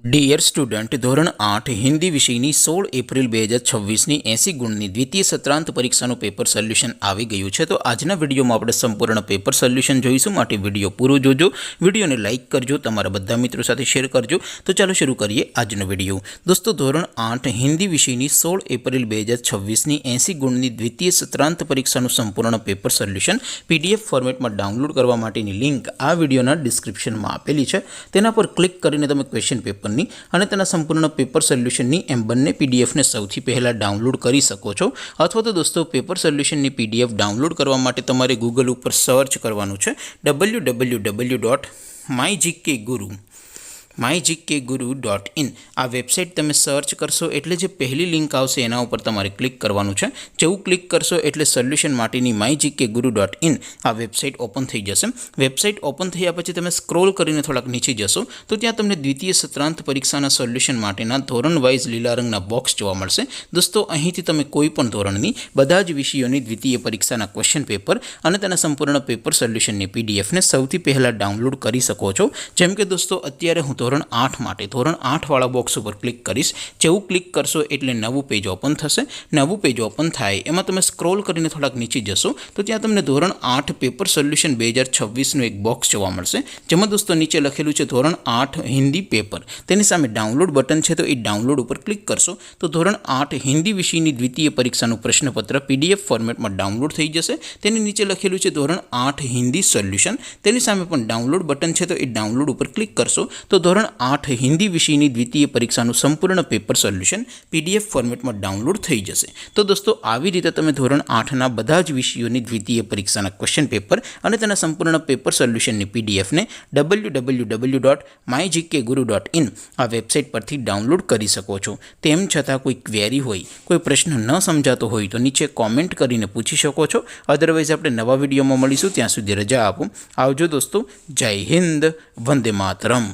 Dear student, ધોરણ 8 હિન્દી વિષયની 16 April 2026ની 80 ગુણની દ્વિતીય સત્રાંત પરીક્ષાનું પેપર સોલ્યુશન આવી ગયું છે। તો આજના વિડીયોમાં આપણે સંપૂર્ણ પેપર સોલ્યુશન જોઈશું, માટે વિડીયો પૂરો જોજો, વિડીયોને લાઇક કરજો, તમારા બધા મિત્રો સાથે શેર કરજો। તો ચાલો શરૂ કરીએ આજનો વિડીયો। દોસ્તો, ધોરણ 8 હિન્દી વિષયની 16 એપ્રિલ 2026ની 80 ગુણની દ્વિતીય સત્રાંત પરીક્ષાનું સંપૂર્ણ પેપર સોલ્યુશન PDF ફોર્મેટમાં ડાઉનલોડ કરવા માટેની લિંક આ વિડીયોના ડિસ્ક્રિપ્શનમાં આપેલી છે। તેના પર ક્લિક કરીને તમે ક્વેશ્ચન પેપર અને તેના સંપૂર્ણ પેપર સોલ્યુશનની એમ બંને પીડીએફને સૌથી પહેલાં ડાઉનલોડ કરી શકો છો। અથવા તો દોસ્તો, પેપર સોલ્યુશનની પીડીએફ ડાઉનલોડ કરવા માટે તમારે ગૂગલ ઉપર સર્ચ કરવાનું છે www.mygkguru.in। આ વેબસાઇટ તમે સર્ચ કરશો એટલે જે પહેલી લિંક આવશે એના ઉપર તમારે ક્લિક કરવાનું છે। જેવું ક્લિક કરશો એટલે સોલ્યુશન માટેની mygkguru.in આ વેબસાઇટ ઓપન થઈ જશે। વેબસાઇટ ઓપન થયા પછી તમે સ્ક્રોલ કરીને થોડાક નીચે જશો તો ત્યાં તમને દ્વિતીય સત્રાંત પરીક્ષાના સોલ્યુશન માટેના ધોરણ વાઇઝ લીલા રંગના બોક્સ જોવા મળશે। દોસ્તો, અહીંથી તમે કોઈ પણ ધોરણની બધા જ વિષયોની દ્વિતીય પરીક્ષાના ક્વેશ્ચન પેપર અને તેના સંપૂર્ણ પેપર સોલ્યુશનની પીડીએફને સૌથી પહેલાં ડાઉનલોડ કરી શકો છો। જેમ કે દોસ્તો, અત્યારે હું ધોરણ 8 માટે ધોરણ 8 વાળા બોક્સ ઉપર ક્લિક કરીશ। જેવું ક્લિક કરશો એટલે નવું પેજ ઓપન થશે। નવું પેજ ઓપન થાય એમાં તમે સ્ક્રોલ કરીને થોડાક નીચે જશો તો ત્યાં તમને ધોરણ 8 પેપર સોલ્યુશન 2026નું એક બોક્સ જોવા મળશે, જેમાં દોસ્તો નીચે લખેલું છે ધોરણ 8 હિન્દી પેપર। તેની સામે ડાઉનલોડ બટન છે, તો એ ડાઉનલોડ ઉપર ક્લિક કરશો તો ધોરણ 8 હિન્દી વિષયની દ્વિતીય પરીક્ષાનું પ્રશ્નપત્ર PDF ફોર્મેટમાં ડાઉનલોડ થઈ જશે। તેની નીચે લખેલું છે ધોરણ 8 હિન્દી સોલ્યુશન। તેની સામે પણ ડાઉનલોડ બટન છે, તો એ ડાઉનલોડ ઉપર ક્લિક કરશો તો ધોરણ 8 હિન્દી વિષયની દ્વિતીય પરીક્ષાનું સંપૂર્ણ પેપર સોલ્યુશન PDF ફોર્મેટમાં ડાઉનલોડ થઈ જશે। તો દોસ્તો, આવી રીતે તમે ધોરણ 8ના બધા જ વિષયોની દ્વિતીય પરીક્ષાના ક્વેશ્ચન પેપર અને તેના સંપૂર્ણ પેપર સોલ્યુશનની પીડીએફને www.mygkguru.in આ વેબસાઇટ પરથી ડાઉનલોડ કરી શકો છો। તેમ છતાં કોઈ ક્વેરી હોય, કોઈ પ્રશ્ન ન સમજાતો હોય તો નીચે કોમેન્ટ કરીને પૂછી શકો છો। અદરવાઇઝ આપણે નવા વિડીયોમાં મળીશું, ત્યાં સુધી રજા આપો। આવજો દોસ્તો, જય હિન્દ, વંદે માતરમ।